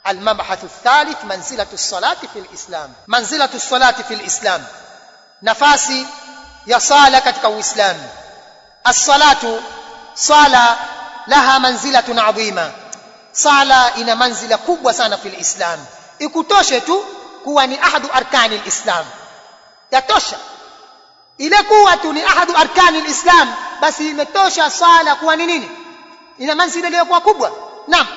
المبحث الثالث منزلة الصلاة في الإسلام. منزلة الصلاة في الإسلام, nafasi ya sala katika Uislamu. As-salatu, sala laha manzilatun adhima. Sala ina manzila kubwa sana fil Islam. Ikutoshe tu kuwa ni ahadu arkani al-Islam, yatosha. Ile kuwa tu ni ahadu arkani al-Islam, basi imetosha sala kuwa ni nini? Ina manzila iliyokuwa kubwa. Naam,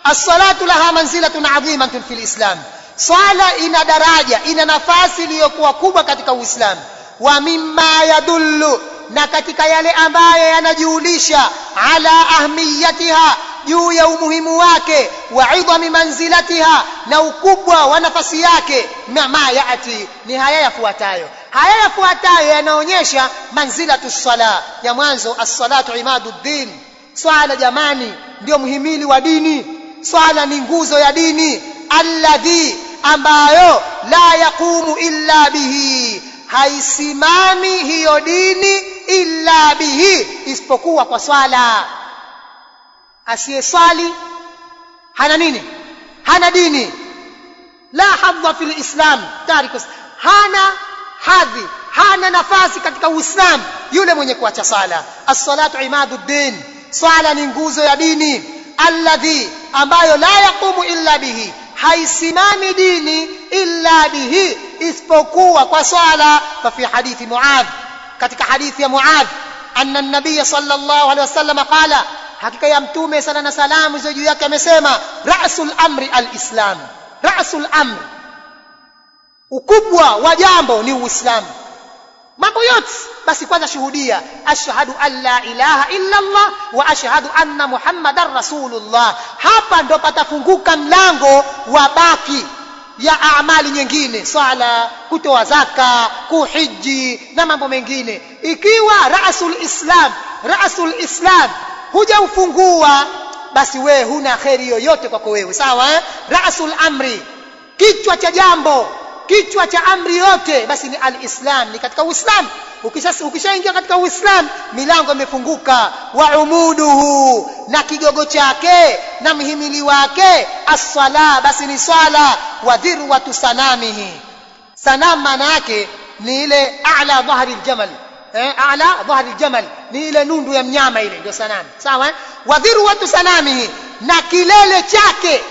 as-salatu laha manzilatun adhimatun fil Islam. Sala ina daraja, ina nafasi iliyokuwa kubwa katika Uislamu. Wa mimma yadullu, na katika yale ambayo yanajulisha ala ahmiyatiha, juu ya umuhimu wake, wa idhami manzilatiha, na ukubwa wa nafasi yake, ma yaati, ni haya yafuatayo. Haya yafuatayo yanaonyesha manzilatu sala. Ya mwanzo, as-salatu imaduddin. Swala jamani ndio muhimili wa dini. Swala ni nguzo ya dini. Alladhi, ambayo la yaqumu illa bihi, haisimami hiyo dini illa bihi, isipokuwa kwa swala. Asiyeswali hana nini? Hana dini. La hadha fil Islam tariku, hana hadhi, hana nafasi katika Uislamu yule mwenye kuacha sala. As-salatu imaduddin, swala ni nguzo ya dini. Alladhi, ambayo la yaqumu illa bihi, haisimami dini illa bihi, isipokuwa kwa swala. Fa fi hadithi Muadh, katika hadithi ya Muadh, anna an-nabiy sallallahu alaihi wasallam qala, hakika ya mtume sala na salamu za juu yake amesema, ra'sul amri al-Islam. Ra'sul amri, ukubwa wa jambo ni Uislamu. Mambo yote basi kwanza shuhudia, ashhadu an la ilaha illa Allah wa ashhadu anna Muhammadar Rasulullah. Hapa ndo patafunguka mlango wa baki ya amali nyingine, sala, kutoa zaka, kuhiji na mambo mengine. Ikiwa ra'sul Islam hujaufungua, basi wewe huna kheri yoyote kwako wewe, sawa eh? Ra'sul amri, kichwa cha jambo, kichwa cha amri yote, basi ni al-Islam, ni katika Uislamu. Ukishaingia katika Uislamu, milango imefunguka. Wa umuduhu, na kigogo chake na mhimili wake, as-sala, basi ni swala. Wa dhirwatu sanamihi, sanam maana yake ni ile a'la dhahri al-jamal, a'la dhahri al-jamal ni ile nundu ya mnyama, ile ndio sanam, sawa eh? Wa dhirwatu sanamihi, na kilele chake,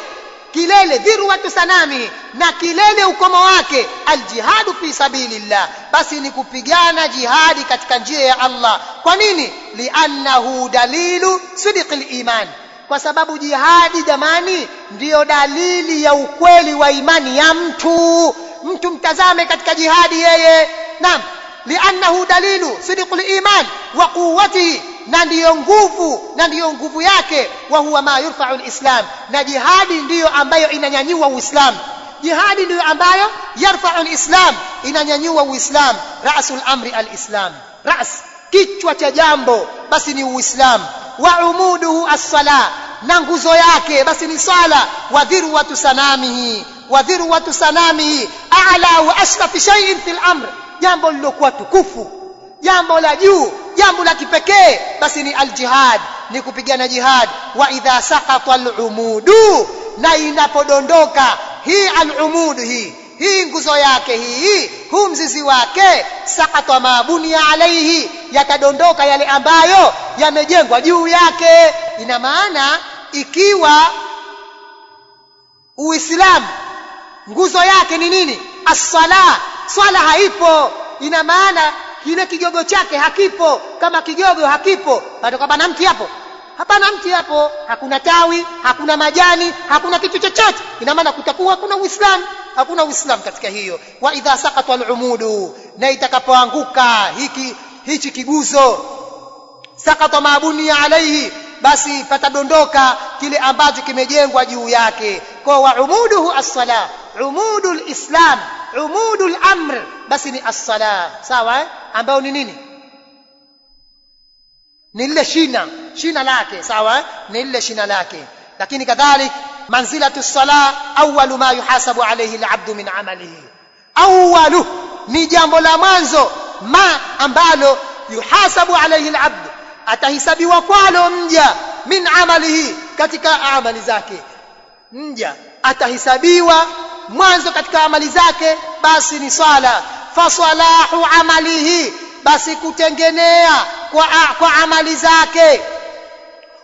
kilele, dhirwatu sanami, na kilele ukomo wake, aljihadu fi sabilillah, basi ni kupigana jihadi katika njia ya Allah. Kwa nini? Liannahu dalilu sidqil iman, kwa sababu jihadi jamani ndiyo dalili ya ukweli wa imani ya mtu. Mtu mtazame katika jihadi yeye. Naam, liannahu dalilu sidqil iman wa quwwatihi, na ndiyo nguvu yake. Wa huwa ma yurfa'u al-Islam, na jihadi ndiyo ambayo inanyanyua Uislamu. Jihadi ndiyo ambayo yarfa'u al-Islam, inanyanyua Uislamu. Ra'sul amri al-Islam, ra's, kichwa cha jambo, basi ni Uislamu. Wa umuduhu as-sala, na nguzo yake basi ni sala. Wa dhirwatu sanamihi, wa dhirwatu sanamihi a'la wa ashraf shay'in fil amr, jambo lilokuwa tukufu, jambo la juu, jambo la kipekee, basi ni al-jihad, ni kupigana jihad. Wa idha saqata al-umudu, na inapodondoka hii al-umudu, hii nguzo yake, huu mzizi wake, saqata ma bunya alayhi, yatadondoka yale ambayo yamejengwa juu yake. Ina maana ikiwa Uislamu nguzo yake ni nini? As-sala, swala haipo, ina maana kile kigogo chake hakipo. Kama kigogo hakipo, bado hapana mti hapo, hapana mti hapo, hakuna tawi, hakuna majani, hakuna kitu chochote. Ina maana kutakuwa hakuna Uislamu, hakuna Uislamu katika hiyo. Wa idha saqata al-umudu, na itakapoanguka hichi kiguzo, saqata ma bunya alayhi, basi patadondoka kile ambacho kimejengwa juu yake. Kwa wa umuduhu as-sala, umudul Islam, umudul amr, basi ni as-sala, sawa eh? Ambao ni nini? Ni lile shina lake, sawa eh? Ni lile shina lake. Lakini kadhalik manzilatu as-sala awwalu ma yuhasabu alayhi al-'abdu min 'amalihi, awwalu ni jambo la mwanzo, ma ambalo yuhasabu alayhi al-'abdu, atahisabiwa kwalo mja, min amalihi, katika amali zake. Mja atahisabiwa mwanzo katika amali zake, basi ni swala. Fasalahu amalihi, basi kutengenea kwa amali zake.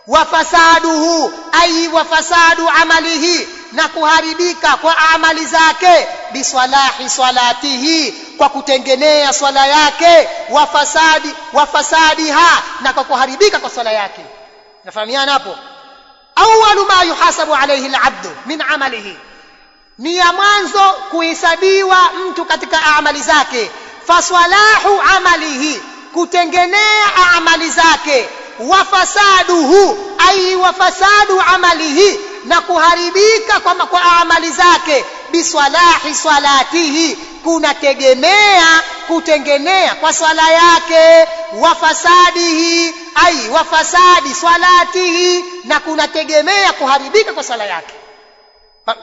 Wafasaduhu, ay wafasadu amalihi, na kuharibika kwa amali zake. Bisalahi salatihi, kwa kutengenea swala yake. Wafasadiha, na kwa kuharibika kwa swala yake. Nafahamiana hapo? Awwalu ma yuhasabu alayhi al-abdu min amalihi, ni ya mwanzo kuhesabiwa mtu katika amali zake. Fasalahu amalihi, kutengenea amali zake. Wafasaduhu, ay wafasadu amalihi, na kuharibika kwa amali zake. Bisalahi salatihi, kunategemea kutengenea kwa swala yake. Wafasadihi, ay wafasadi salatihi, na kunategemea kuharibika kwa swala yake.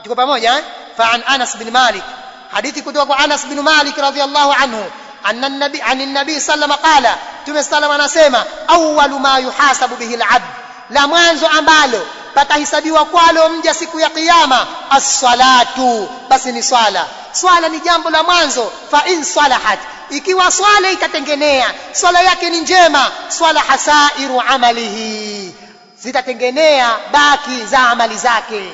Tuko pamoja? Fa an Anas bin Malik, hadithi kutoka kwa Anas bin Malik radhiyallahu anhu, anna an-nabi sallallahu qala, Mtume sallallahu anasema, awwalu ma yuhasabu bihi al-abd, la mwanzo ambalo patahesabiwa kwalo mja siku ya kiyama, as-salatu, basi ni swala. Swala ni jambo la mwanzo. Fa in salahat, ikiwa swala itatengenea, swala yake ni njema, swala hasairu amalihi, zitatengenea baki za amali zake.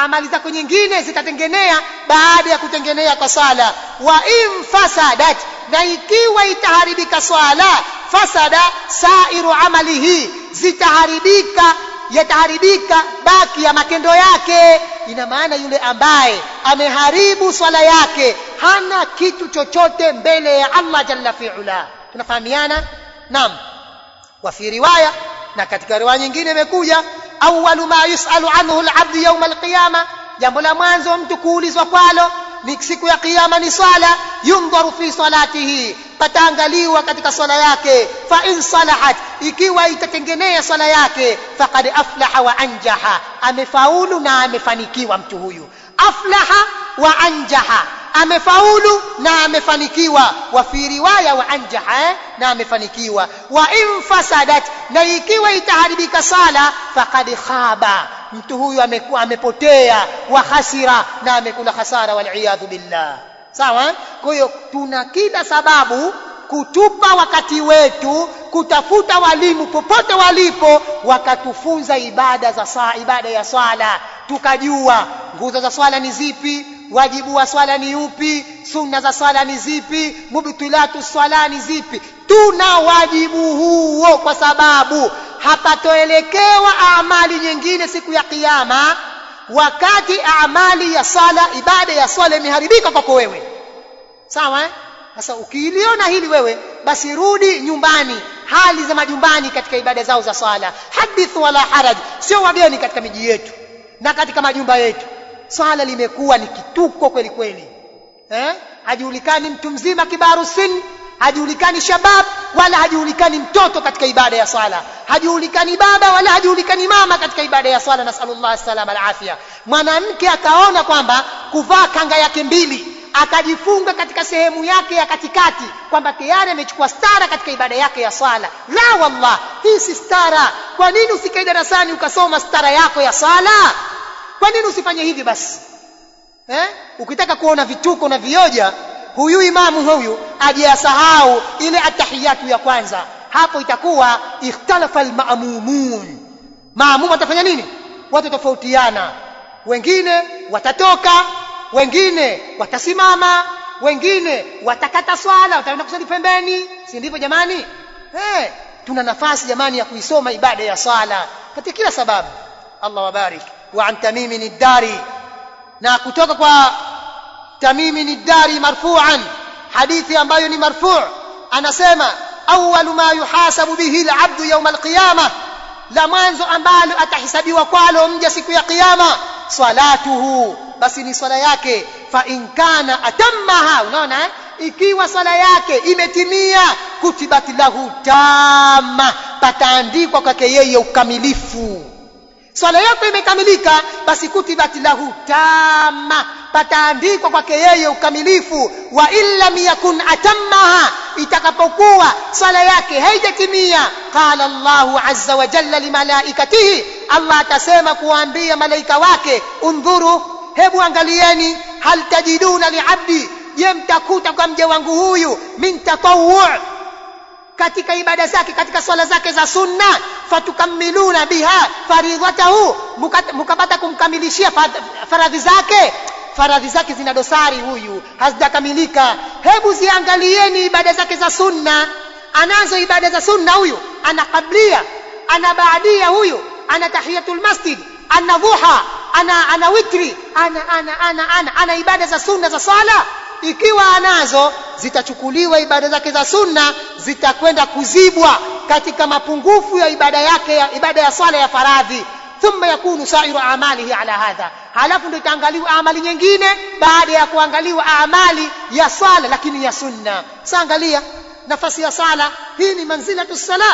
Amali zako nyingine zitatengenea baada ya kutengenea kwa swala. Wa in fasadat, na ikiwa itaharibika swala, fasada sairu amalihi, yataharibika baki ya matendo yake. Ina maana yule ambaye ameharibu swala yake hana kitu chochote mbele ya Allah jalla fi'ala. Tunafahamiana? Naam. Wa fi riwaya, na katika riwaya nyingine imekuja, awwalu ma yusalu anhu al-abd yawm al-qiyama, jambo la mwanzo mtu kuulizwa kwalo ni siku ya kiyama ni swala. Yundharu fi salatihi, pataangaliwa katika swala yake. Fa in salahat, ikiwa itatengenea swala yake, faqad aflaha wa anjaha, amefaulu na amefanikiwa mtu huyu. Aflaha wa anjaha, amefaulu na amefanikiwa. Wa fi riwaya wa anjaha, na amefanikiwa. Wa in fasadat, na ikiwa itaharibika sala, faqad khaba, mtu huyu amepotea. Wa khasira, na amekula hasara, wal iyadhu billah. Sawa? Kwa hiyo tuna kila sababu kutupa wakati wetu kutafuta walimu popote walipo wakatufunza ibada ya swala, tukajua nguzo za swala ni zipi, wajibu wa swala ni upi, sunna za swala ni zipi, mubtilatu swala ni zipi. Tuna wajibu huo kwa sababu hapatoelekewa amali nyingine siku ya kiyama wakati amali ya sala, ibada ya swala imeharibika kwako wewe. Sawa? Sasa ukiliona hili wewe, basi rudi nyumbani, hali za majumbani katika ibada zao za swala. Hadithu wala haraj, sio wageni katika miji yetu na katika majumba yetu. Swala limekuwa ni kituko kweli kweli. Hajulikani mtu mzima kibaru sin, hajulikani shabab, wala hajulikani mtoto katika ibada ya swala. Hajulikani baba wala hajulikani mama katika ibada ya swala. Nasallallahu salama al-afia. Mwanamke akaona kwamba kuvaa kanga yake mbili, akajifunga katika sehemu yake ya katikati, kwamba tayari amechukua stara katika ibada yake ya swala. La wallah, hii si stara. Kwa nini usikae darasani ukasoma stara yako ya swala? Kwa nini usifanye hivi basi? Ukitaka kuona vituko na vioja, huyu imamu huyu ajiyasahau ile atahiyatu ya kwanza, hapo itakuwa ikhtalafa al-ma'mumun. Maamum watafanya nini? Watu tofautiana, wengine watatoka, wengine watasimama, wengine watakata swala, wataenda kusali pembeni. Si ndivyo jamani? Tuna nafasi jamani ya kuisoma ibada ya swala katika kila sababu. Allah wabarik. Wa an Tamim ad-Dari, na kutoka kwa Tamim ad-Dari marfu'an, hadithi ambayo ni marfu', anasema awwalu ma yuhasabu bihi al-'abdu yawm al-qiyamah, la mwanzo ambalo atahisabiwa kwalo mja siku ya kiyama, salatuhu, basi ni swala yake. Fa in kana atammaha, unaona ikiwa swala yake imetimia, kutibat lahu tamma, pataandikwa kwake yeye ukamilifu. Swala yako imekamilika, basi kutibat lahu tamma, pataandikwa kwake yeye ukamilifu. Wa illam yakun atammaha, itakapokuwa swala yake haijatimia, qala Allahu azza wa jalla limalaikatihi, Allah atasema kuambia malaika wake, undhuru, hebu angalieni, hal tajiduna liabdi, je mtakuta kwa mja wangu huyu min tatawwu', katika ibada zake, katika swala zake za sunna, fatukamiluna biha faridhatahu, mukapata kumkamilishia faradhi zake. Faradhi zake zina dosari, huyu hazijakamilika. Hebu ziangalieni ibada zake za sunna. Anazo ibada za sunna huyu, ana qablia, ana baadia, huyu ana tahiyatul masjid, ana dhuha, ana witri, ana ibada za sunna za sala. Ikiwa anazo, zitachukuliwa ibada zake za sunna, zitakwenda kuzibwa katika mapungufu ya ibada yake, ya ibada ya swala ya faradhi. Thumma yakunu sa'iru amalihi ala hadha, halafu ndio itaangaliwa amali nyingine baada ya kuangaliwa amali ya swala lakini ya sunna. Sasa angalia nafasi ya sala, hii ni manzilatu sala,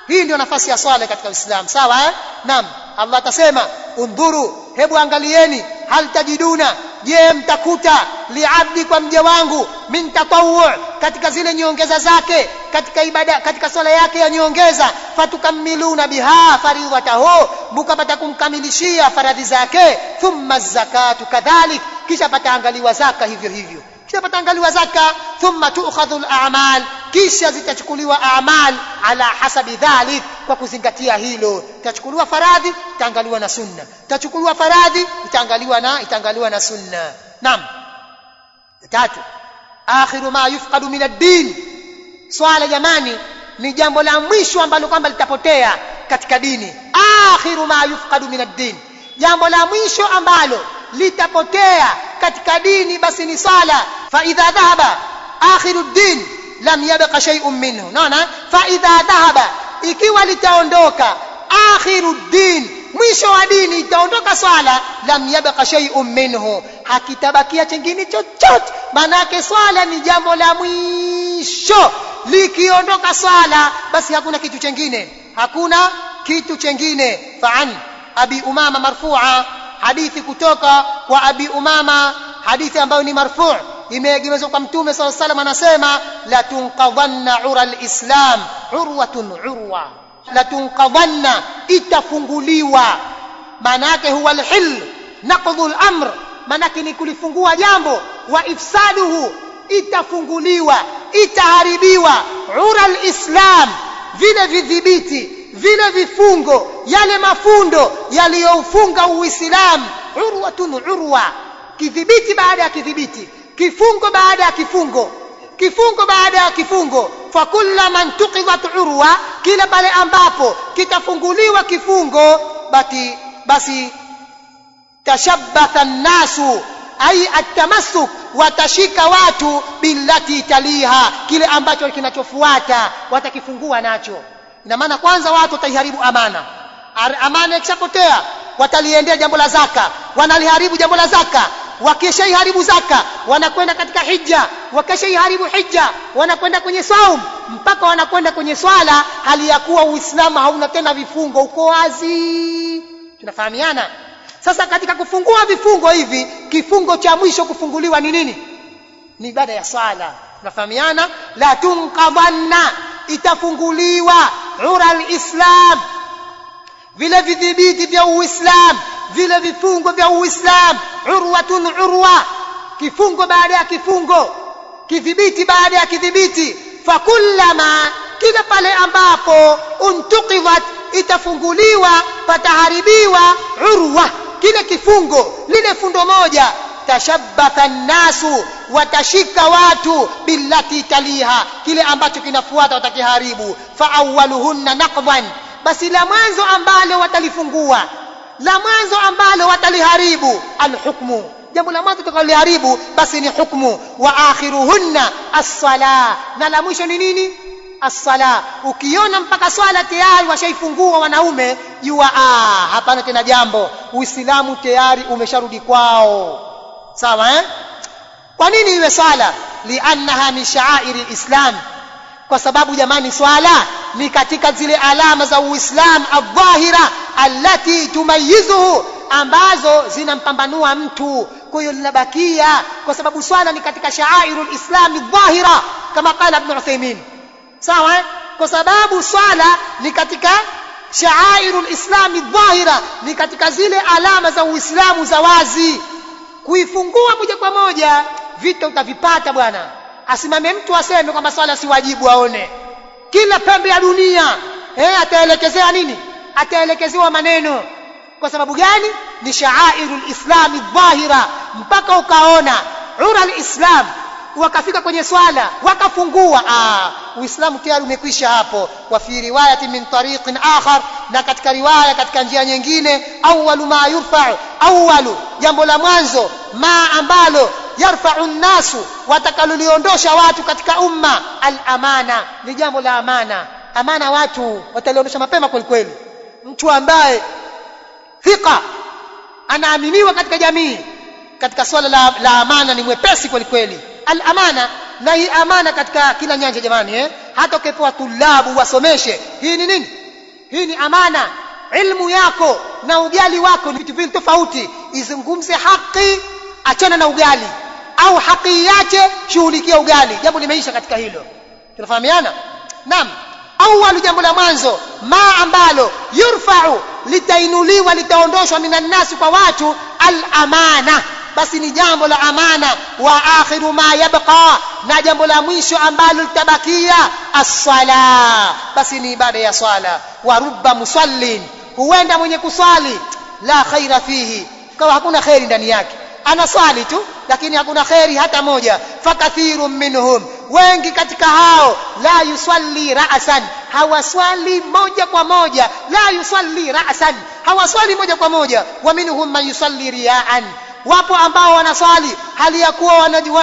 hii ndio nafasi ya swala katika Uislamu, sawa Naam. Allah atasema, undhuru, hebu angalieni, hal tajiduna, je mtakuta liabdi, kwa mja wangu, min tatawwu', katika zile nyongeza zake, katika ibada, katika swala yake ya nyongeza, fatukamiluna biha faridhatahu, mukapata kumkamilishia faradhi zake. Thumma zakatu kadhalik, kisha pataangaliwa zaka hivyo hivyo, kisha pataangaliwa zaka. Thumma tu'khadhu al-a'mal, kisha zitachukuliwa a'mal ala hasabi dhalik, kwa kuzingatia hilo. Itachukuliwa faradhi, itaangaliwa na sunna, itachukuliwa faradhi, itaangaliwa na sunna. Naam. Tatu, akhiru ma yufqadu min ad-din, swala jamani ni jambo la mwisho ambalo kwamba litapotea katika dini. Akhiru ma yufqadu min ad-din, jambo la mwisho ambalo litapotea katika dini basi ni sala. Fa idha dhahaba akhiru ad-din lam yabqa shay'un minhu. Naona, fa idha dhahaba, ikiwa litaondoka akhiru ad-din, mwisho wa dini, itaondoka swala, lam yabqa shay'un minhu, hakitabakia chengine chochote. Manake swala ni jambo la mwisho, likiondoka swala basi hakuna kitu chengine, hakuna kitu chengine. Fa'an Abi Umama marfu'a, hadithi kutoka kwa Abi Umama, hadithi ambayo ni marfu', imeegemezwa kwa Mtume sallallahu alaihi wasallam, anasema, la tunqadhanna ura al-islam urwatun urwa, la tunqadhanna, itafunguliwa. Manake huwa al-hil naqdhu al-amr, manake ni kulifungua jambo, wa ifsaduhu, itafunguliwa, itaharibiwa. Ura al-islam, vile vidhibiti, vile vifungo, yale mafundo yaliyoufunga Uislamu. Urwatun urwa, kidhibiti baada ya kidhibiti, kifungo baada ya kifungo, kifungo baada ya kifungo. Fa kullama tuqidhat urwa, kila pale ambapo kitafunguliwa kifungo, basi tashabbatha an-nasu, ai at-tamassuk, watashika watu billati taliha, kile ambacho kinachofuata watakifungua nacho. Ina maana kwanza watu wataiharibu amana. Amana ikishapotea, wataliendea jambo la zaka, wanaliharibu jambo la zaka. Wakishaiharibu zaka, wanakwenda katika hija. Wakishaiharibu hija, wanakwenda kwenye saum, mpaka wanakwenda kwenye swala, hali ya kuwa Uislamu hauna tena vifungo, uko wazi. Tunafahamiana? Sasa katika kufungua vifungo hivi, kifungo cha mwisho kufunguliwa ni nini? Ni ibada ya swala. Tunafahamiana? La tunqadhanna, itafunguliwa ura al-islam, vile vidhibiti vya Uislamu, vile vifungo vya Uislamu. Urwatun urwa, kifungo baada ya kifungo, kidhibiti baada ya kidhibiti. Fakullama, kila pale ambapo untuqidhat, itafunguliwa, pataharibiwa urwa, kile kifungo, lile fundo moja. Tashabbatha an-nasu, watashika watu billati taliha, kile ambacho kinafuata watakiharibu. Fa awwaluhunna naqdhan, basi la mwanzo ambalo watalifungua, la mwanzo ambalo wataliharibu, al-hukmu, jambo la mwanzo tukaliharibu basi ni hukmu. Wa akhiruhunna as-sala, na la mwisho ni nini? As-sala. Ukiona mpaka swala tayari washaifungua wanaume, jua hapana tena jambo, Uislamu tayari umesharudi kwao. Sawa Kwa nini iwe swala? Liannaha min sha'airi al-islam, kwa sababu jamani swala ni katika zile alama za Uislamu adh-dhahira allati tumayizuhu, ambazo zinampambanua mtu. Kwa hiyo linabakia, kwa sababu swala ni katika sha'airul islam adh-dhahira, kama qala Ibn Uthaymeen. Sawa? Kwa sababu swala ni katika sha'airul islami dhahira, ni katika zile alama za Uislamu za wazi. Kuifungua moja kwa moja vita utavipata bwana. Asimame mtu aseme kwamba swala si wajibu, aone kila pembe ya dunia ataelekezea nini? Ataelekezewa maneno. Kwa sababu gani? Ni sha'airul islami dhahira. Mpaka ukaona ural islam wakafika kwenye swala wakafungua, Uislamu tayari umekwisha hapo. Wa fi riwayati min tariqin akhar, na katika riwaya katika njia nyingine, awwalu ma yurfa'u, awwalu jambo la mwanzo, ma ambalo yarfa'u an-nasu, watakaloliondosha watu katika umma, al-amana, ni jambo la amana. Amana watu wataliondosha mapema kweli kweli. Mtu ambaye thika anaaminiwa katika jamii, katika swala la amana ni mwepesi kweli kweli. Al-amana, na hii amana katika kila nyanja jamani, hata ukipewa tulabu wasomeshe, hii ni nini? Hii ni amana. Ilmu yako na ugali wako ni vitu viwili tofauti. Izungumze haki, achana na ugali, au haki yake shughulikia ugali. Jambo limeisha katika hilo. Tunafahamiana? Naam. Awali, jambo la mwanzo, ma ambalo yurfa'u, litainuliwa, litaondoshwa minan nasi, kwa watu, al-amana, basi ni jambo la amana. Wa akhiru ma yabqa, na jambo la mwisho ambalo litabakia, as-sala, basi ni ibada ya swala. Wa rubba musallin, huenda mwenye kuswali, la khaira fihi, kwa hakuna khairi ndani yake, anaswali tu lakini hakuna khairi hata moja. Fakathirun minhum, wengi katika hao, la yusalli ra'san, hawaswali moja kwa moja. La yusalli ra'san, hawaswali moja kwa moja. Wa minhum man yusalli riya'an, wapo ambao wanaswali hali ya kuwa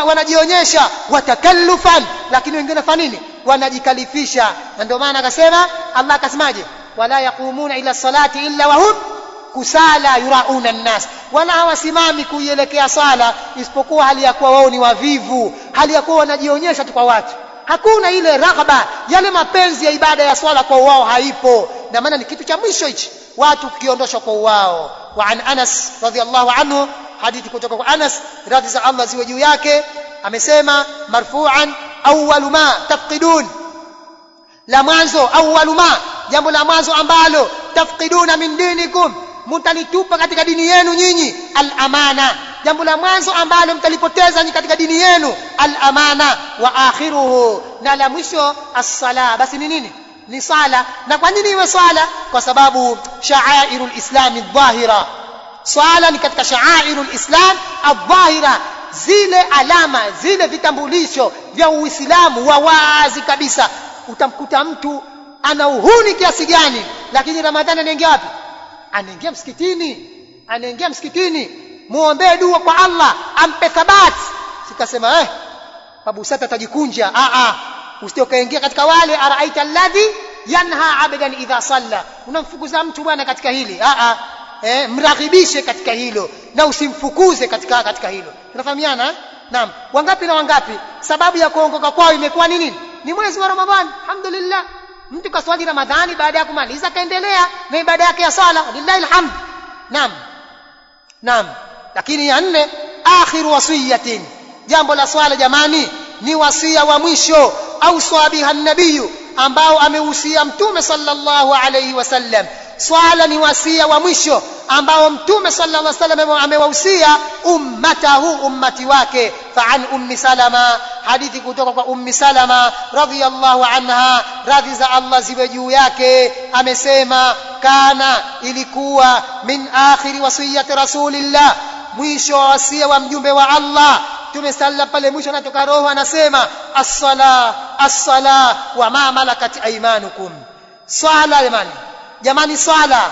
wanajionyesha, watakallufan, lakini wengine fanya nini? Wanajikalifisha. Na ndio maana akasema Allah, akasemaje? Wala yaqumuna ila salati illa wa hum kusala yurauna an-nas, wala hawasimami kuielekea sala isipokuwa hali ya kuwa wao ni wavivu, hali ya kuwa wanajionyesha tu kwa watu. Hakuna ile raghaba, yale mapenzi ya ibada ya swala kwa wao haipo. Na maana ni kitu cha mwisho hichi, watu kiondoshwa kwa wao. Wa an Anas radhiyallahu anhu, hadithi kutoka kwa Anas, radhi za Allah ziwe juu yake, amesema marfu'an, awwalu ma tafqidun, la mwanzo, awwalu ma, jambo la mwanzo ambalo, tafqiduna min dinikum, mtalitupa katika dini yenu nyinyi, al-amana, jambo la mwanzo ambalo mtalipoteza nyinyi katika dini yenu, al-amana. Wa akhiruhu, na la mwisho, as-sala, basi ni nini? Ni sala. Na kwa nini iwe sala? Kwa sababu sha'airul islami dhahira, swala ni katika sha'airul islam adh-dhahira, zile alama, zile vitambulisho vya Uislamu wa wazi kabisa. Utamkuta mtu ana uhuni kiasi gani, lakini Ramadhani anaingia wapi? Anaingia msikitini. Anaingia msikitini, muombe dua kwa Allah ampe thabati. Sikasema Abu Sata atajikunja. Usije kaingia katika wale araaita alladhi yanha abdan idha salla, unamfukuza mtu bwana katika hili. Mraghibishe katika hilo na usimfukuze katika hilo. Tunafahamiana? Naam. Wangapi na wangapi sababu ya kuongoka kwao imekuwa nini? Ni mwezi wa Ramadhani. Alhamdulillah, mtu kaswali Ramadhani, baada ya kumaliza kaendelea na ibada yake ya sala, lillahi alhamd. Naam. Lakini ya nne, akhiru wasiyatin, jambo la swala jamani ni wasia wa mwisho, au swabiha nabiyu, ambao amehusia Mtume sallallahu alayhi wasallam. Swala ni wasia wa mwisho ambao Mtume sallallahu alayhi wasallam amewahusia ummatahu, ummati wake. Fa an ummi Salama, hadithi kutoka kwa ummi Salama radhiyallahu anha, radhi za Allah ziwe juu yake, amesema kana, ilikuwa, min akhiri wasiyati rasulillah, mwisho wa wasia wa mjumbe wa Allah tumesalla pale mwisho anatoka roho, anasema as-sala wa ma malakat aymanukum. Swala jamani swala,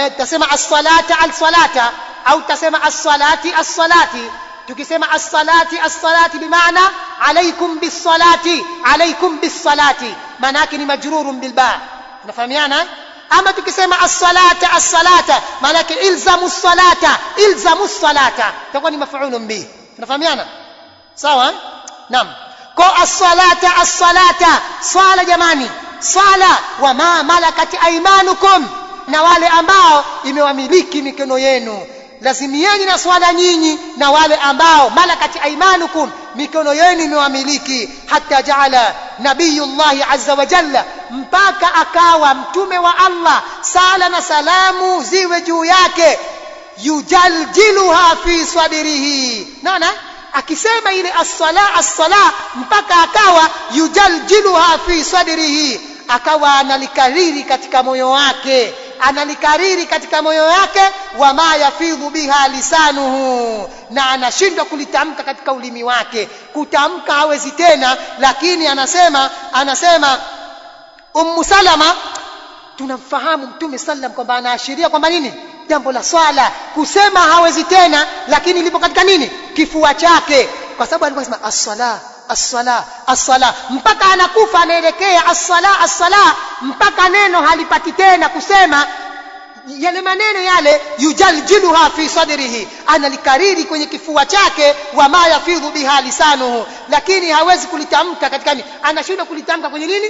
tutasema as-salata al-salata, au tutasema as-salati as-salati. Tukisema as-salati bimaana alaykum bis-salati, alaykum bis-salati, maana yake ni majrurun bil ba. Tunafahamiana? Ama tukisema as-salata as-salata, maana yake ilzamu as-salata, ilzamu as-salata, itakuwa ni maf'ulun bih. Tunafahamiana? Sawa? Naam. Kwa as-salata as-salata, swala jamani, swala, wa ma malakat aymanukum, na wale ambao imewamiliki mikono yenu. lazimieni na swala nyinyi na wale ambao malakati aimanukum, mikono yenu imewamiliki. Hatta jaala nabiyullahi azza wa jalla, mpaka akawa mtume wa Allah sala na salamu ziwe juu yake, yujaljiluha fi sadrihi. Naona akisema ile as-sala mpaka akawa yujaljiluha fi sadrihi, akawa analikariri katika moyo wake, analikariri katika moyo wake. Wama yafidhu biha lisanuhu, na anashindwa kulitamka katika ulimi wake, kutamka hawezi tena. Lakini anasema Ummu Salama, tunamfahamu Mtume sallam kwamba anaashiria kwamba nini, jambo la swala kusema hawezi tena, lakini lipo katika nini, kifua chake, kwa sababu alikuwa anasema as-sala as-sala as-sala, mpaka anakufa anaelekea as-sala as-sala, mpaka neno halipati tena kusema yale maneno yale. Yujaljiluha fi sadrihi, analikariri kwenye kifua chake. Wama yafidhu biha lisanuhu, lakini hawezi kulitamka katika nini, anashindwa kulitamka kwenye nini,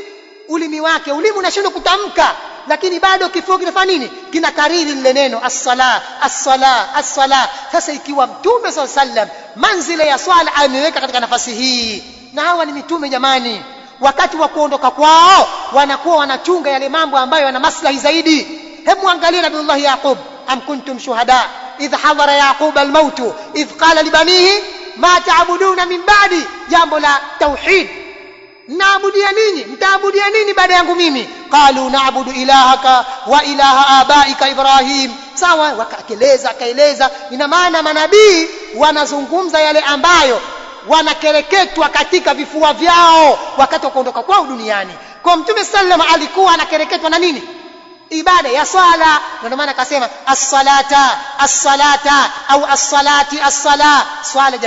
ulimi wake. Ulimi unashindwa kutamka, lakini bado kifua kinafanya nini, kinakariri lile neno as-sala as-sala as-sala. Sasa ikiwa Mtume sallam manzila ya swala ameweka katika nafasi hii, na hawa ni mitume jamani, wakati wa kuondoka kwao wanakuwa wanachunga yale mambo ambayo yana maslahi zaidi. Hebu angalia Nabiullah Yaqub, am kuntum shuhada idh hadara Yaqub al-maut idh qala libanihi ma ta'buduna min ba'di, jambo la tauhid. Naabudia nini, mtaabudia nini baada yangu mimi? Qalu na'budu ilahaka wa ilaha abaika Ibrahim. Sawa, akaeleza. Ina maana manabii wanazungumza yale ambayo wanakereketwa katika vifua vyao wakati wa kuondoka kwao duniani. Kwa Mtume sallam alikuwa anakereketwa na nini, ibada ya swala. Ndio maana akasema as-salata as-salata au as-salati as-sala, swala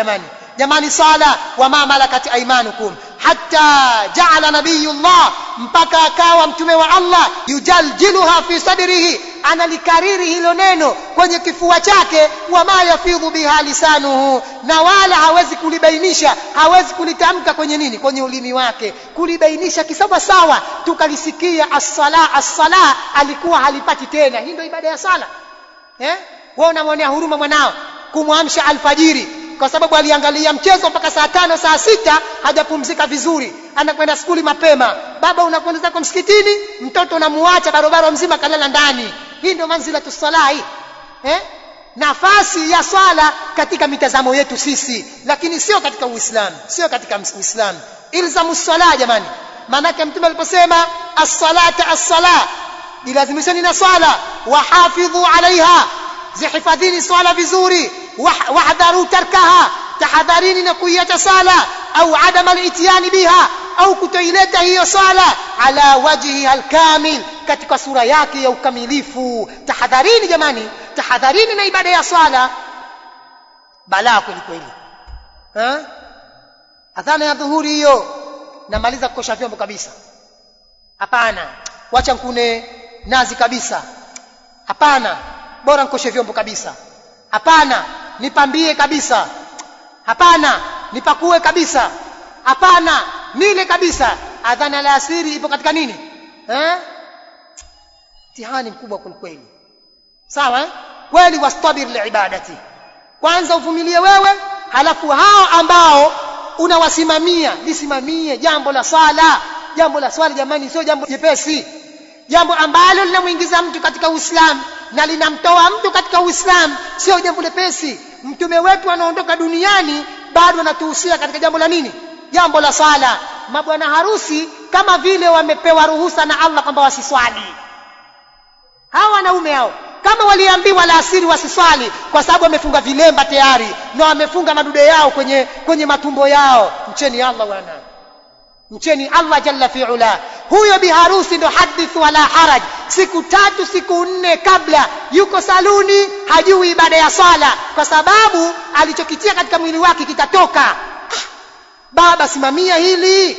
jamani swala. Wama malakati aimanukum, hatta ja'ala nabiyullah, mpaka akawa mtume wa Allah yujaljiluha fi sadrihi, analikariri hilo neno kwenye kifua chake. Wama yafidhu biha lisanuhu, na wala hawezi kulibainisha, hawezi kulitamka kwenye nini, kwenye ulimi wake, kulibainisha kisawa sawa tukalisikia as-sala as-sala, alikuwa halipati tena. Hii ndio ibada ya sala. Wewe unamwonea huruma mwanao kumwamsha alfajiri kwa sababu aliangalia mchezo mpaka saa 5 saa 6 hajapumzika vizuri, anakwenda skuli mapema. Baba unakwenda zako msikitini, mtoto unamuacha barabara mzima kalala ndani. Hii ndio manzila tusala hii. Nafasi ya swala katika mitazamo yetu sisi, lakini sio katika Uislamu, sio katika Uislamu. Ilzamu swala jamani, maana Mtume aliposema as-salata as-sala, ilazimisheni na swala. Wahafidhu alaiha, zihifadhini swala vizuri. Wahdharu tarkaha, tahadharini na kuiacha sala. Au adama al-ityani biha, au kutoileta hiyo sala ala wajhiha al-kamil, katika sura yake ya ukamilifu. Tahadharini jamani, tahadharini na ibada ya sala. Balaa kweli kweli. Adhana ya dhuhuri hiyo namaliza kukosha vyombo kabisa, hapana. Wacha nkune nazi kabisa, hapana. Bora nkoshe vyombo kabisa, hapana. Nipambie kabisa, hapana. Nipakue kabisa, hapana. Nile kabisa. Adhana la asiri ipo katika nini? Mtihani mkubwa kweli. Sawa kweli. Wastabir liibadati, kwanza uvumilie wewe, halafu hao ambao unawasimamia lisimamie jambo la swala. Jambo la swala jamani sio jambo jepesi, jambo ambalo linamuingiza mtu katika Uislamu na linamtoa mtu katika Uislamu, sio jambo lepesi. Mtume wetu anaondoka duniani bado anatuhusia katika jambo la nini? Jambo la sala. Mabwana harusi kama vile wamepewa ruhusa na Allah kwamba wasiswali. Hawa wanaume hao kama waliambiwa la asiri wasiswali kwa sababu wamefunga vilemba tayari na wamefunga madude yao kwenye matumbo yao. Mcheni Allah wana, mcheni Allah jalla fi'ala. Huyo biharusi ndo hadith wala haraj, siku 3 siku 4 kabla yuko saluni, hajui ibada ya swala kwa sababu alichokitia katika mwili wake kitatoka. Baba simamia hili,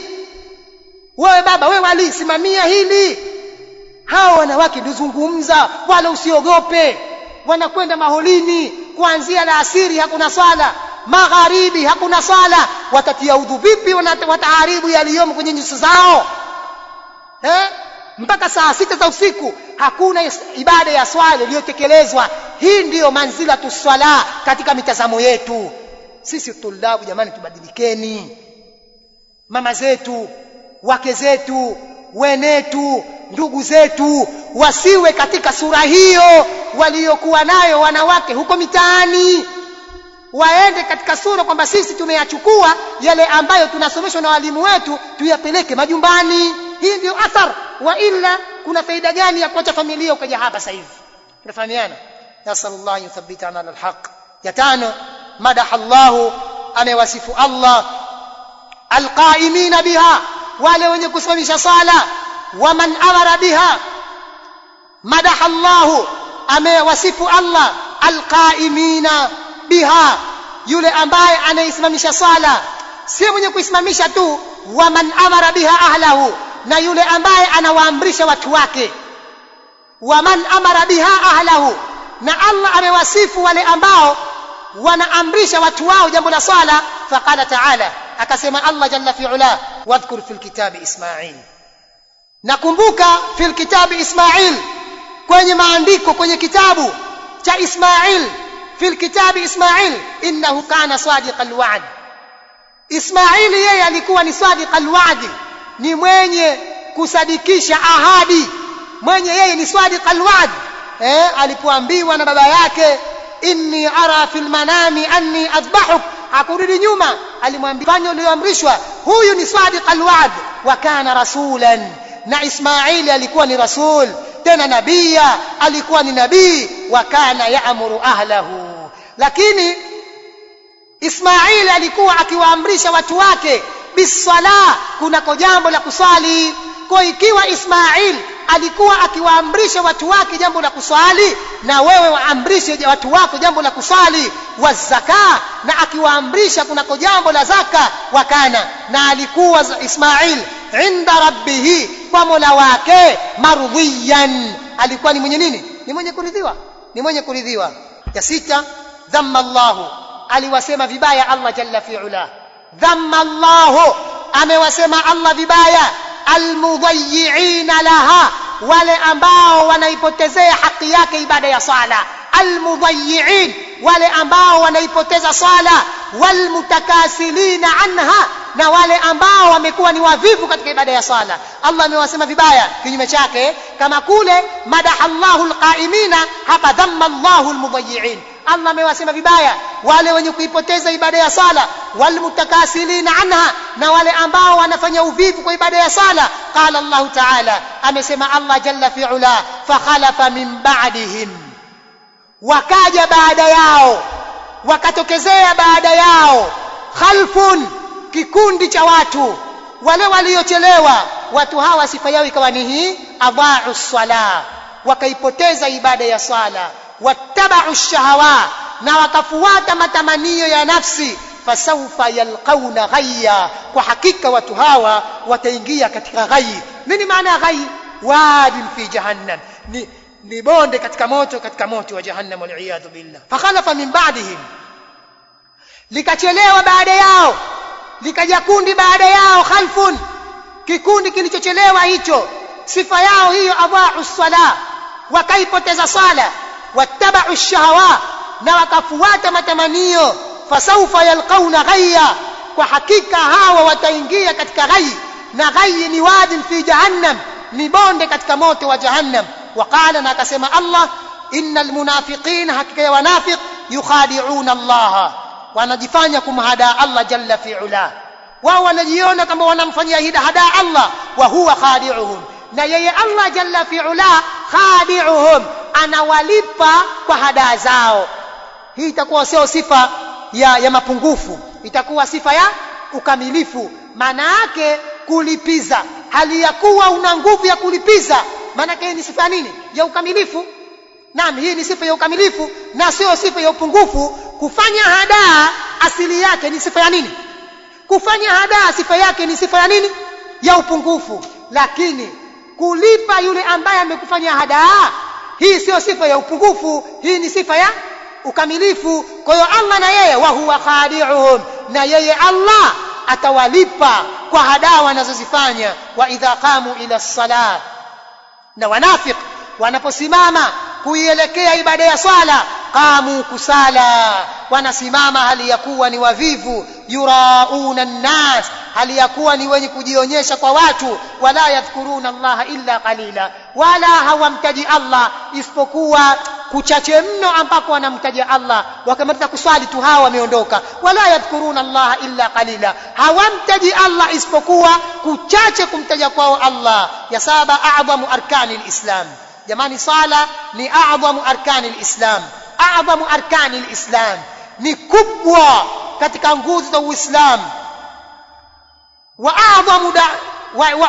wewe baba, wewe wali simamia hili. Hao wanawake ndio zungumza, wala usiogope. Wanakwenda maholini kuanzia la asiri hakuna swala, magharibi hakuna swala. Watatia udhu vipi? Wataharibu yaliyomo kwenye nyuso zao. Mpaka saa 6 za usiku hakuna ibada ya swala iliyotekelezwa. Hii ndiyo manzilatu swala katika mitazamo yetu sisi tulabu. Jamani, tubadilikeni. Mama zetu, wake zetu, wenetu, ndugu zetu wasiwe katika sura hiyo waliokuwa nayo wanawake huko mitaani. Waende katika sura kwamba sisi tumeyachukua yale ambayo tunasomeshwa na walimu wetu tuyapeleke majumbani. Hii ndio athar. Wa illa kuna faida gani ya kuacha familia ukaja hapa sasa hivi? Tunafahamiana. Nasallallahu yuthabbitana ala alhaq. Ya tano, madaha Allah, amewasifu Allah alqaimina biha, wale wenye kusimamisha sala. Wa man amara biha, madaha Allah, amewasifu Allah alqaimina biha, yule ambaye anaisimamisha sala. Si mwenye kuisimamisha tu, wa man amara biha ahlahu, na yule ambaye anawaamrisha watu wake. Wa man amara biha ahlahu, na Allah amewasifu wale ambao wanaamrisha watu wao jambo la sala. Faqala ta'ala, akasema Allah jalla fi ula, wadhkur fil kitabi Ismail, nakumbuka fil kitabi Ismail, kwenye maandiko, kwenye kitabu cha Ismail. fil kitabi Ismail innahu kana sadiqal wa'd, Ismail yeye alikuwa ni sadiqal wa'd, ni mwenye kusadikisha ahadi, mwenye yeye ni sadiqal wa'd. Alipoambiwa na baba yake, inni ara fil manami anni adhbahuk, hakurudi nyuma, alimwambia fanya ulioamrishwa. Huyu ni sadiqal wa'd. Wa kana rasulan, na Ismail alikuwa ni rasul, tena nabia, alikuwa ni nabii. Wa kana ya'muru ahlahu, lakini Ismail alikuwa akiwaamrisha watu wake bisala, kunako jambo la kusali. Kwa ikiwa Ismail alikuwa akiwaamrisha watu wake jambo la kusali, na wewe waamrishe watu wako jambo la kusali. Wa zaka, na akiwaamrisha kunako jambo la zaka. Wakana, na alikuwa Ismail inda rabbihi, kwa Mola wake, marudhiyan, alikuwa ni mwenye nini? Ni mwenye kuridhiwa, ni mwenye kuridhiwa. Ya sita, dhamma Allahu, aliwasema vibaya Allah jalla fi ula. Dhamma Allahu, amewasema Allah vibaya almudayyi'ina laha, wale ambao wanaipotezea haki yake ibada ya sala. Almudayyi'in, wale ambao wanaipoteza sala. Walmutakasilina anha, na wale ambao wamekuwa ni wavivu katika ibada ya sala. Allah amewasema vibaya kinyume chake, kama kule madaha Allahu alqaimina, hapa dhamma Allahu almudayyi'in. Allah amewasema vibaya wale wenye kuipoteza ibada ya sala. Walmutakasilina anha, na wale ambao wanafanya uvivu kwa ibada ya sala. Qala Allah ta'ala, amesema Allah jalla fi ula, fakhalafa min ba'dihim, wakaja baada yao, wakatokezea baada yao, khalfun, kikundi cha watu, wale waliochelewa. Watu hawa sifa yao ikawa ni hii, adha'u sala, wakaipoteza ibada ya sala. Wattaba'u shahawa, na wakafuata matamanio ya nafsi. Fasawfa yalqawna ghayya, kwa hakika watu hawa wataingia katika ghayy. Nini maana ghayy? Wadin fi jahannam, ni bonde katika moto wa jahannam, wal iyad billah. Fakhalafa min ba'dihim, likachelewa baada yao, likaja kundi baada yao, khalfun, kikundi kilichochelewa hicho. Sifa yao hiyo, adha'u sala, wakaipoteza sala. Wattaba'u shahawa, na wakafuata matamanio. Fasawfa yalqawna ghayya, kwa hakika hawa wataingia katika ghayy, na ghayy ni wadin fi jahannam, ni bonde katika moto wa jahannam. Waqala, na akasema Allah, innal munafiqina, hakika ya wanafiq, yukhadi'una Allah, wanajifanya kumhada Allah jalla fi ula. Wao wanajiona kama wanamfanyia hida Allah, wa huwa khadi'uhum, na yeye Allah jalla fi ula khadi'uhum, anawalipa kwa hadaa zao. Hii itakuwa sio sifa ya mapungufu, itakuwa sifa ya ukamilifu. Maana yake kulipiza, hali ya kuwa una nguvu ya kulipiza, maana yake ni sifa nini? Ya ukamilifu. Naam, hii ni sifa ya ukamilifu na sio sifa ya upungufu. Kufanya hadaa asili yake ni sifa ya nini? Kufanya hadaa sifa yake ni sifa ya nini? Ya upungufu. Lakini kulipa yule ambaye amekufanya hadaa, hii sio sifa ya upungufu, hii ni sifa ya ukamilifu. Kwa hiyo Allah na yeye, wa huwa khadi'uhum, na yeye Allah atawalipa kwa hadaa wanazozifanya. Wa idha qamu ila salat, na wanafiki wanaposimama kuielekea ibada ya swala, qamu kusala, wanasimama hali ya kuwa ni wavivu, yurauna nnas, hali ya kuwa ni wenye kujionyesha kwa watu, wala yadhkuruna allaha illa qalila, wala hawamtaji Allah isipokuwa kuchache mno ambako wanamtaja Allah. Wakamaliza kuswali tu hawa wameondoka. Wala yadhkuruna allaha illa qalila, hawamtaji Allah isipokuwa kuchache kumtaja kwao Allah. Ya saba, a'dhamu arkani alislam. Jamani, sala ni a'dhamu arkani alislam. A'dhamu arkani alislam ni kubwa katika nguzo za Uislamu. Wa a'dhamu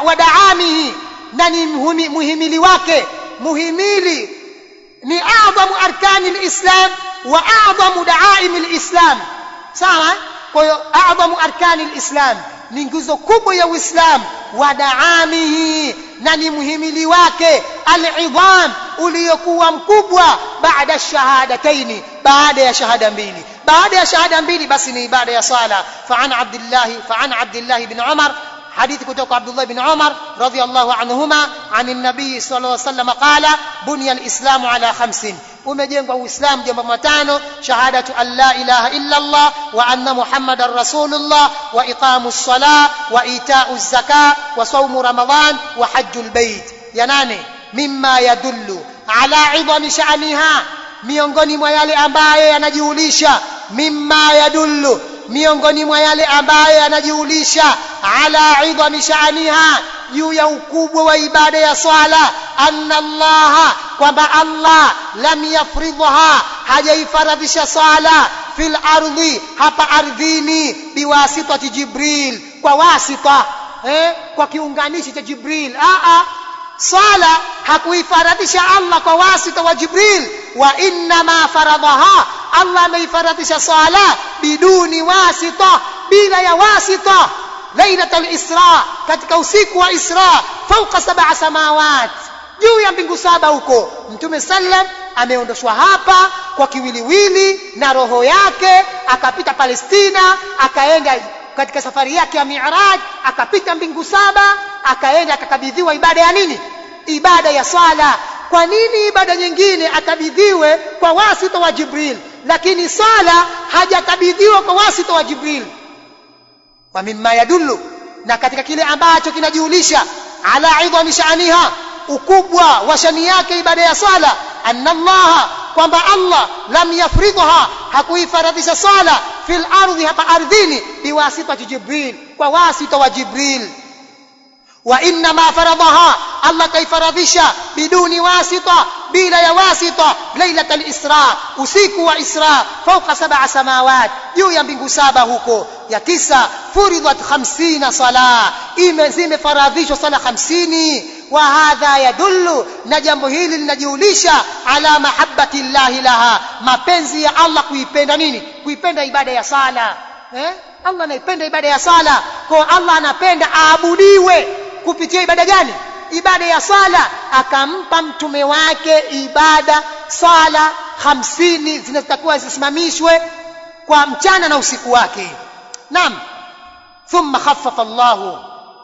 wa da'amihi, na ni muhimili wake. Muhimili ni a'dhamu arkani alislam wa a'dhamu da'aim alislam. Sawa? Kwa hiyo a'dhamu arkani alislam ni nguzo kubwa ya Uislamu, wa da'amihi, na ni muhimili wake, al-idham, uliokuwa mkubwa, baada shahadataini, baada ya shahada mbili. baada ya shahada mbili basi ni ibada ya sala. Fa an Abdullah ibn Umar, hadithi kutoka Abdullah ibn Umar radhiyallahu anhuma anin nabii sallallahu alayhi wasallam qala bunya al-islamu ala khamsin, umejengwa Uislamu jambo matano: shahadatu an la ilaha illa Allah wa anna Muhammadar rasulullah wa iqamus salah wa ita'uz zakah wa sawmu ramadan wa hajjul bait. Ya nane, mimma yadullu ala idhami sha'niha, miongoni mwa yale ambaye yanajiulisha, mimma yadullu, miongoni mwa yale ambaye yanajiulisha, ala idhami sha'niha, juu ya ukubwa wa ibada ya swala, anna Allah, kwamba Allah lam yafridhaha, hajaifaradhisha swala, fil ardhi, hapa ardhini, biwasitati Jibril, kwa wasita, kwa kiunganishi cha Jibril. Swala hakuifaradhisha Allah kwa wasita wa Jibril, wa inna ma faradhaha, Allah ameifaradhisha swala biduni wasita, bila ya wasita, lailatul Isra, katika usiku wa Isra, fauqa 7 samawat, juu ya mbingu 7 huko. Mtume sallam ameondoshwa hapa kwa kiwiliwili na roho yake, akapita Palestina, akaenda katika safari yake ya Mi'raj, akapita mbingu 7, akaenda akakabidhiwa ibada ya nini? Ibada ya swala. Kwa nini ibada nyingine akabidhiwe kwa wasita wa Jibril, lakini swala hajakabidhiwa kwa wasita wa Jibril? Wa mimma yadullu, na katika kile ambacho kinajiulisha, ala idhami sha'niha, ukubwa wa shani yake ibada ya swala, anna Allah, kwamba Allah lam yafridhaha, hakuifaradhisha swala, fil ardhi, hapa ardhini, biwasitati Jibril, kwa wasita wa Jibril. Wa inna ma faradhaha, Allah kaifaradhisha biduni wasita, bila ya wasita, lailatul Isra, usiku wa Isra, fauqa 7 samawat, juu ya mbingu 7 huko. Ya 9, furidhat 50 sala, zimefaradhishwa sala 50. Wa hadha yadullu, na jambo hili linajiulisha, ala mahabbati llahi laha, mapenzi ya Allah kuipenda nini? Kuipenda ibada ya sala. Allah anaipenda ibada ya sala, kwa Allah anapenda aabudiwe kupitia ibada gani? Ibada ya sala. Akampa mtume wake ibada sala 50 zinazotakiwa zisimamishwe kwa mchana na usiku wake. Naam. Thumma khaffafa Allahu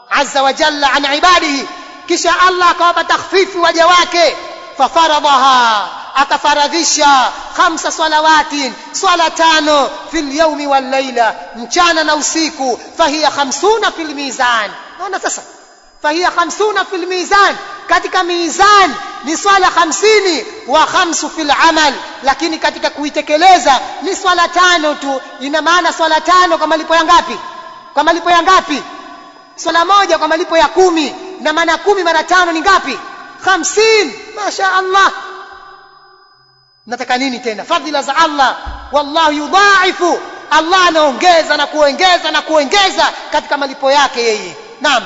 azza wa jalla an ibadihi, kisha Allah akawapa takhfifu waja wake, fafaradhaha, akafaradhisha 5 salawatin, swala 5, fil yawmi wal layla, mchana na usiku, fahiya 50 fil mizan. Naona sasa, fahiya 50 fil mizan, katika mizan ni swala 50, wa 5 fil amal, lakini katika kuitekeleza ni swala 5 tu. Ina maana swala 5 kwa malipo ya ngapi? Kwa malipo ya ngapi? Swala moja kwa malipo ya 10, na maana 10 mara 5 ni ngapi? 50. Masha Allah. Nataka nini tena? Fadhila za Allah. Wallahu yudhaifu, Allah anaongeza na kuongeza na kuongeza katika malipo yake yeye. Naam.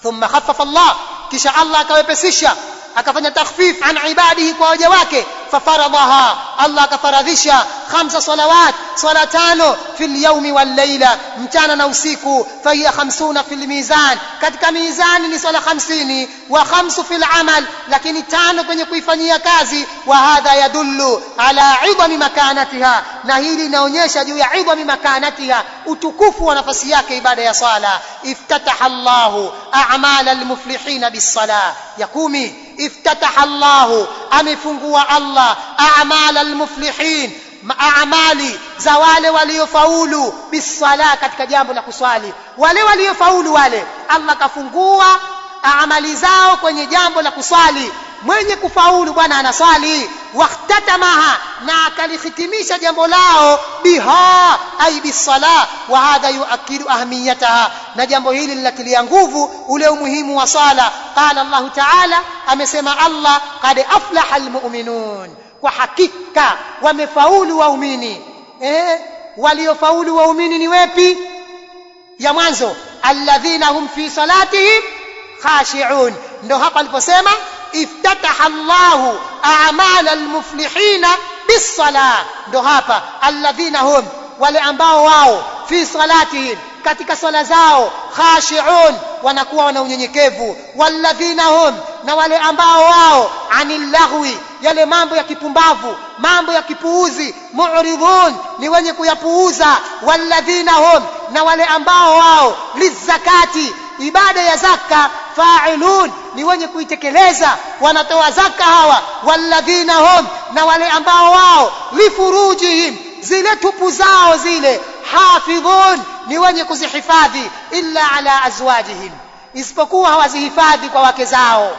Thumma khaffafa Allah, kisha Allah akawepesisha, akafanya takhfif an ibadihi, kwa waja wake, fafaradhaha, Allah akafaradhisha 5 salawat, swala 5, fil yawmi wal layla, mchana na usiku, fahiya 50 fil mizan, katika mizani ni swala 50, wa 5 fil amal, lakini 5 kwenye kuifanyia kazi. Wa hadha yadullu ala idhami makanatiha, na hili linaonyesha juu ya idhami makanatiha, utukufu wa nafasi yake ibada ya sala. Iftataha Allahu a'mala almuflihina bis-salah. Ya 10, iftataha Allahu, amefungua Allah a'mala almuflihin, amali za wale waliofaulu bisala, katika jambo la kuswali. Wale waliofaulu wale Allah kafungua amali zao kwenye jambo la kuswali. Mwenye kufaulu bwana anaswali. Waqtatamaha, na akalihitimisha jambo lao biha ay bisala, wa hadha yuakidu ahmiyataha, na jambo hili linatilia nguvu ule umuhimu wa sala. Qala Allah ta'ala, amesema Allah, qad aflaha almu'minun, kwa hakika wamefaulu waumini. Waliofaulu waumini ni wepi? Ya mwanzo, alladhina hum fi salatihim khashi'un. Ndio hapa aliposema iftataha Allahu a'mala almuflihina bis-salah. Ndio hapa alladhina hum, wale ambao wao fi salatihim, katika sala zao, khashi'un, wanakuwa wana unyenyekevu. Walladhina hum, na wale ambao wao anil lahwi, yale mambo ya kipumbavu, mambo ya kipuuzi, mu'ridun, ni wenye kuyapuuza. Walladhina hum, na wale ambao wao lizakati, ibada ya zaka, fa'ilun, ni wenye kuitekeleza, wanatoa zaka hawa. Walladhina hum, na wale ambao wao lifurujihim, zile tupu zao zile, hafidhun, ni wenye kuzihifadhi, illa ala azwajihim, isipokuwa hawazihifadhi kwa wake zao,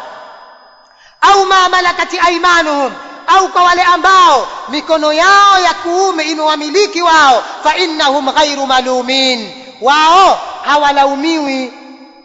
au ma malakati aymanuhum, au kwa wale ambao mikono yao ya kuume imewamiliki wao, fa innahum ghairu malumin, wao hawalaumiwi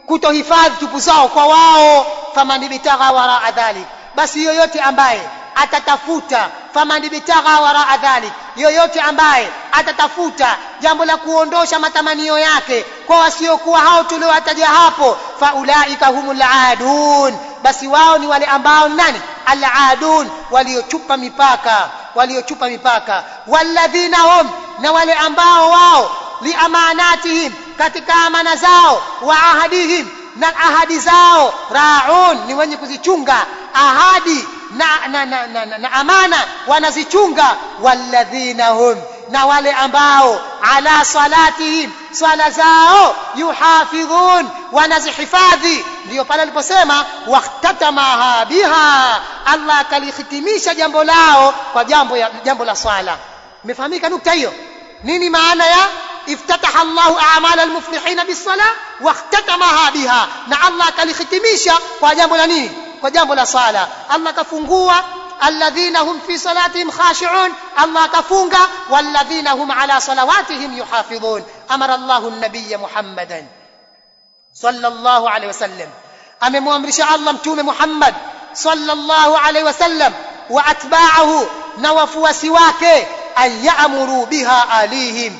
kutohifadhi tupu zao kwa wao. Faman bitagha wara dhalik, basi yoyote ambaye atatafuta, faman bitagha wara dhalik, yoyote ambaye atatafuta jambo la kuondosha matamanio yake kwa wasiokuwa hao tuliowataja hapo, faulaika humul aadun, basi wao ni wale ambao nani? Al-aadun, waliochupa mipaka, waliochupa mipaka. Walladhina hum, na wale ambao wao liamanatihim, katika amana zao, wa ahadihim, na ahadi zao, raun, ni wenye kuzichunga ahadi na amana, wanazichunga. Walladhina hum, na wale ambao ala salatihim, sala zao, yuhafidhun, wanazihifadhi. Ndio pale aliposema waqtatamaha biha, Allah akalihitimisha jambo lao kwa jambo la swala. Imefahamika nukta hiyo? Nini maana ya iftataha Allahu a'mala almuflihina bis-salah waqtatamaha biha, na Allah akalihitimisha kwa jambo la nini? Kwa jambo la sala. Allah kafungua alladhina hum fi salatihim khashi'un, Allah kafunga walladhina hum ala salawatihim yuhafidhun. Amara Allahu an-nabiyya Muhammadan sallallahu alayhi wasallam, amemwamrisha Allah mtume Muhammad sallallahu alayhi wasallam wa atba'ahu, na wafuasi wake, an ya'muru biha alihim,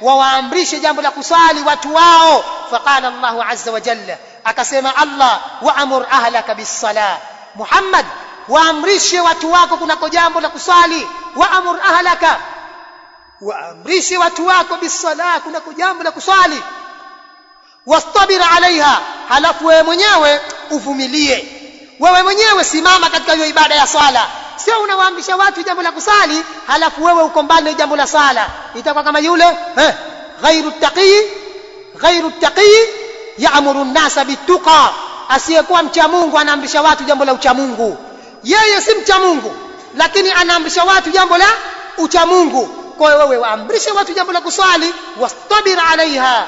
waamrishe jambo la kusali watu wao. Faqala Allahu azza wa jalla, akasema Allah, wa'mur ahlaka bis-salah, Muhammad, waamrishe watu wako kunako jambo la kusali. Wa'mur ahlaka, waamrishe watu wako bis-salah, kunako jambo la kusali. Wastabir alaiha, halafu wewe mwenyewe uvumilie. Wewe mwenyewe simama katika hiyo ibada ya swala. Sio unawaamrisha watu jambo la kusali halafu wewe uko mbali na jambo la sala. Itakuwa kama yule ghairu taqi ya'muru an-nasa bit-tuqa, asiyekuwa mcha Mungu anaamrisha watu jambo la ucha Mungu. Yeye si mcha Mungu, lakini anaamrisha watu jambo la ucha Mungu. Kwa hiyo wewe waamrishe watu jambo la kusali, wastabir alaiha,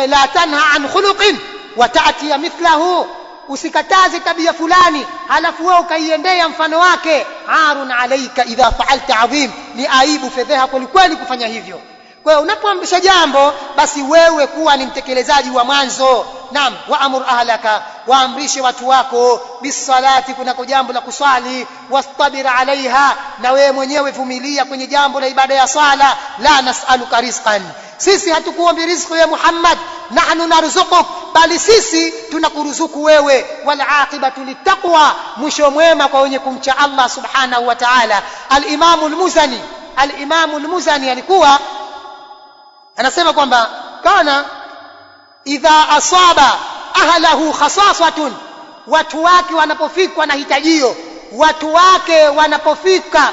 la tanha an khuluqin wa ta'ti mithlahu, usikataze tabia fulani halafu wewe ukaiendea mfano wake. Arun alayka idha fa'alta adhim, ni aibu, fedheha kweli kufanya hivyo. Kwa hiyo unapoamrisha jambo, basi wewe kuwa ni mtekelezaji wa mwanzo. Naam, wa'mur ahlaka, waamrishe watu wako bisalati, kunako jambo la kuswali. Wastabir alaiha, na wewe mwenyewe vumilia kwenye jambo la ibada ya sala. La nas'aluka rizqan, sisi hatukuombi riziki ya Muhammad, nahnu narzuquk, bali sisi tunakuruzuku wewe. Wal aqibatu littaqwa, mwisho mwema kwa wenye kumcha Allah subhanahu wa ta'ala. Al-Imam al-Muzani alikuwa anasema kwamba kana idha asaba ahlahu khasasatun, watu wake wanapofikwa na hitajio, watu wake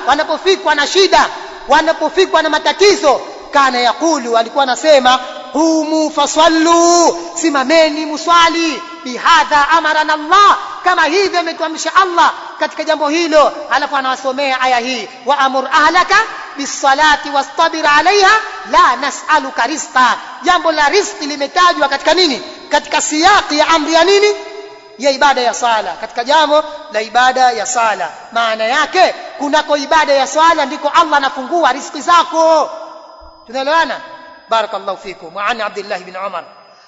wanapofikwa na shida, wanapofikwa na matatizo, kana yakulu, alikuwa anasema qumu fasallu, simameni muswali, bihadha amarana Allah, kama hivi ametuamrisha Allah katika jambo hilo. Alafu anawasomea aya hii, wa amur ahlaka bisalati wastabir alaiha la nas'aluka rizqa. Jambo la riziki limetajwa katika nini? Katika siyaki ya amri ya nini? Ya ibada ya sala, katika jambo la ibada ya sala. Maana yake kunako ibada ya sala ndiko Allah anafungua riziki zako. Tunaelewana? Barakallahu fikum. Wa an Abdullah ibn Umar,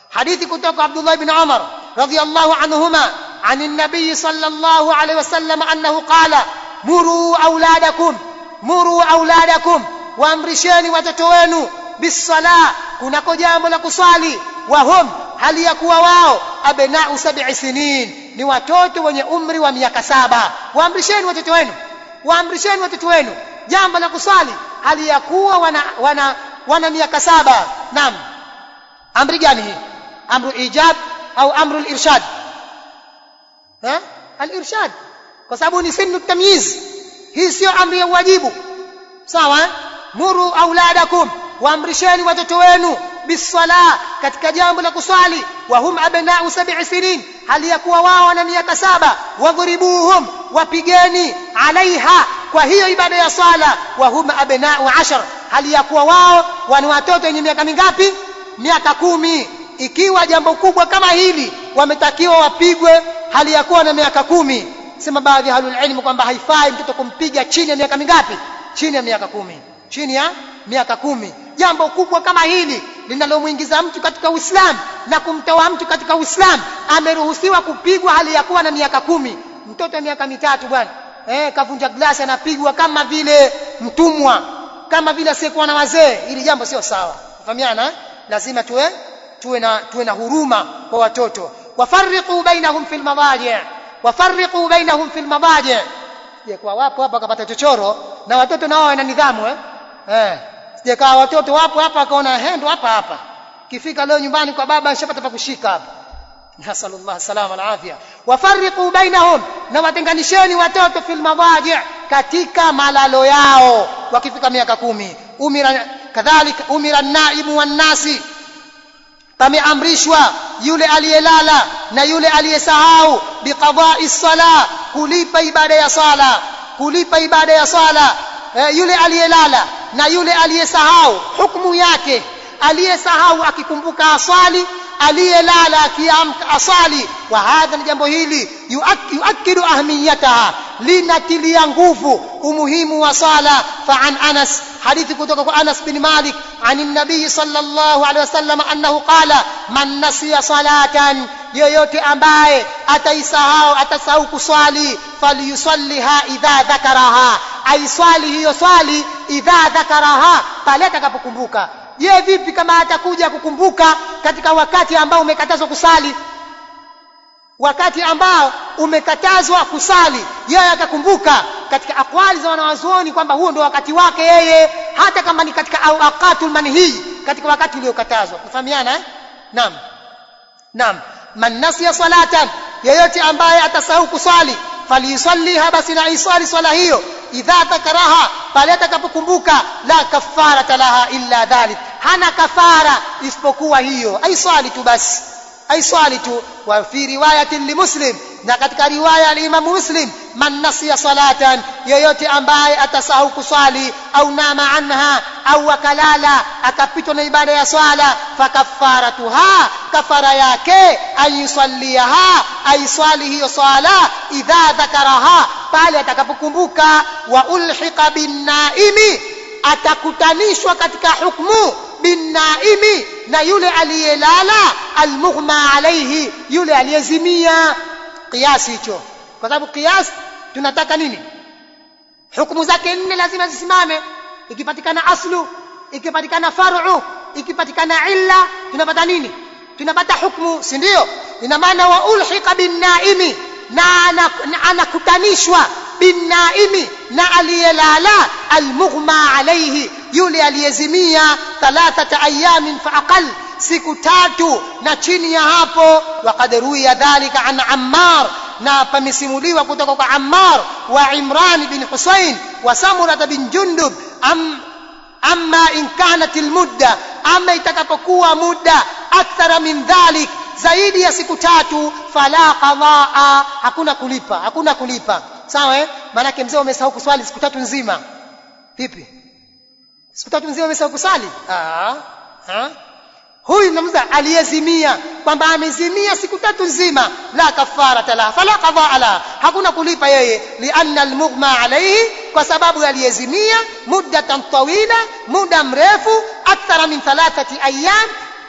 hadithi kutoka Abdullah ibn Umar radiyallahu anhuma عن النبي صلى الله عليه وسلم أنه قال مروا أولادكم وامرشeni watoto wenu bisala, kunako jambo la kusali, wahum, hali ya kuwa wao abna'u 7 sinin, ni watoto wenye umri wa miaka 7. Waamrisheni watoto wenu jambo la kusali hali ya kuwa wana miaka 7. Naam, amri gani hii? Amru ijab au amru al-irshad? Al-irshad, kwa sababu ni sinu tamyiz. Hii sio amri ya wajibu, sawa? Muru auladakum, waamrisheni watoto wenu bisala, katika jambo la kusali, wa hum abna'u 7 sinin, hali ya kuwa wao wana miaka 7. Wadhribuhum, wapigeni, alaiha, kwa hiyo ibada ya sala, wa hum abna'u 10, hali ya kuwa wao wana watoto wenye miaka mingapi? Miaka 10. Ikiwa jambo kubwa kama hili wametakiwa wapigwe hali ya kuwa na miaka 10, sema baadhi ya ahlul ilm kwamba haifai mtoto kumpiga chini ya miaka mingapi? Chini ya miaka 10. Chini ya miaka 10. Jambo kubwa kama hili linalomuingiza mtu katika Uislamu na kumtoa mtu katika Uislamu, ameruhusiwa kupigwa hali ya kuwa na miaka 10. Mtoto wa miaka 3 bwana, kavunja glasi anapigwa kama vile mtumwa, kama vile asiyekuwa na wazee. Hili jambo sio sawa. Fahamiana? Lazima tuwe na huruma kwa watoto. Wafarriqu bainahum fil madaji, je, kwa wapo hapa akapata chochoro, na watoto nao wana nidhamu sije kwa watoto wapo hapa akaona hendo hapa kifika leo nyumbani kwa baba shapata pa kushika hapa. Nasallallahu salama na afya. Wafarriqu bainahum, na watenganisheni watoto fil madaji, katika malalo yao wakifika miaka 10. Umira an-naimu wan-nasi, pameamrishwa yule aliyelala na yule aliyesahau biqada'i sala, kulipa ibada ya sala. Yule aliyelala na yule aliyesahau, hukumu yake, aliyesahau akikumbuka asali, aliyelala akiamka asali. Wa hadha, ni jambo hili yuakidu ahmiyataha, linatilia nguvu umuhimu wa sala. Fa an Anas, hadithi kutoka kwa Anas bin Malik anin nabii sallallahu alaihi wasallam annahu qala, man nasiya salatan, yoyote ambaye atasahau kuswali, falyusalliha idha dhakaraha, aiswali hiyo swali idha dhakaraha, pale atakapokumbuka. Je, vipi kama atakuja kukumbuka katika wakati ambao umekatazwa kusali? Wakati ambao umekatazwa kusali, yeye akakumbuka, katika aqwali za wanawazuoni kwamba huo ndio wakati wake yeye, hata kama ni katika awqatul manhi, katika wakati uliokatazwa. Kufahamiana? Naam. Man nasiya salatan, yeyote ambaye atasahau kusali, falisalliha, basi na isali swala hiyo idha dhakaraha, pale atakapokumbuka. La kafarata laha illa dhalik, hana kafara isipokuwa hiyo, aiswali tu basi, aiswali tu. Wa fi riwayatin li Muslim, na katika riwaya ya Imam Muslim, man nasiya salatan, yeyote ambaye atasahau kuswali, au nama anha, au akalala akapitwa na ibada ya swala, fakaffaratuha, kafara yake ayusalliha, aiswali hiyo swala idha dhakaraha, pale atakapokumbuka. Wa ulhiqa bin naimi, atakutanishwa katika hukumu bin naimi, na yule aliyelala, almughma alayhi, yule aliyezimia. Qiyas hicho, kwa sababu qiyas tunataka nini? Hukumu zake 4 lazima zisimame. Ikipatikana aslu, ikipatikana far'u, ikipatikana illa, tunapata nini? Tunapata hukumu, si ndio? Ina maana wa ulhiqa bin naimi, na anakutanishwa bin naimi, na aliyelala, almughma alayhi, yule aliyezimia, 3 ayamin fa aqal, siku 3 na chini ya hapo. Waqad ruwiya dhalika an Ammar, na pamesimuliwa kutoka kwa Ammar wa Imran bin Husayn wa Samurah bin Jundub. Amma in kanat almudda, ama itakapokuwa muda akthara min dhalik, zaidi ya siku 3 fala qadaa, hakuna kulipa. Sawa maana yake mzee umesahau kuswali siku 3 nzima. Vipi? Siku 3 nzima umesahau kusali? Huyu namza aliyezimia kwamba amezimia siku 3 nzima, la kafarata la fala qadaa la, hakuna kulipa yeye, lianna almughma alayhi, kwa sababu aliyezimia muddatan tawila, muda mrefu, akthara min 3 ayyam,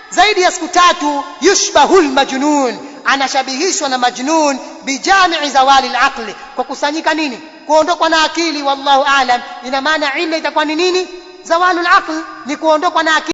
zaidi ya siku 3, yushbahu almajnun, anashabihishwa na majnun, bijami'i zawali alaqli, kwa kusanyika nini? Kuondokwa na akili. Wallahu aalam. Ina maana illa itakuwa ni nini? Zawalul aql ni kuondokwa na akili.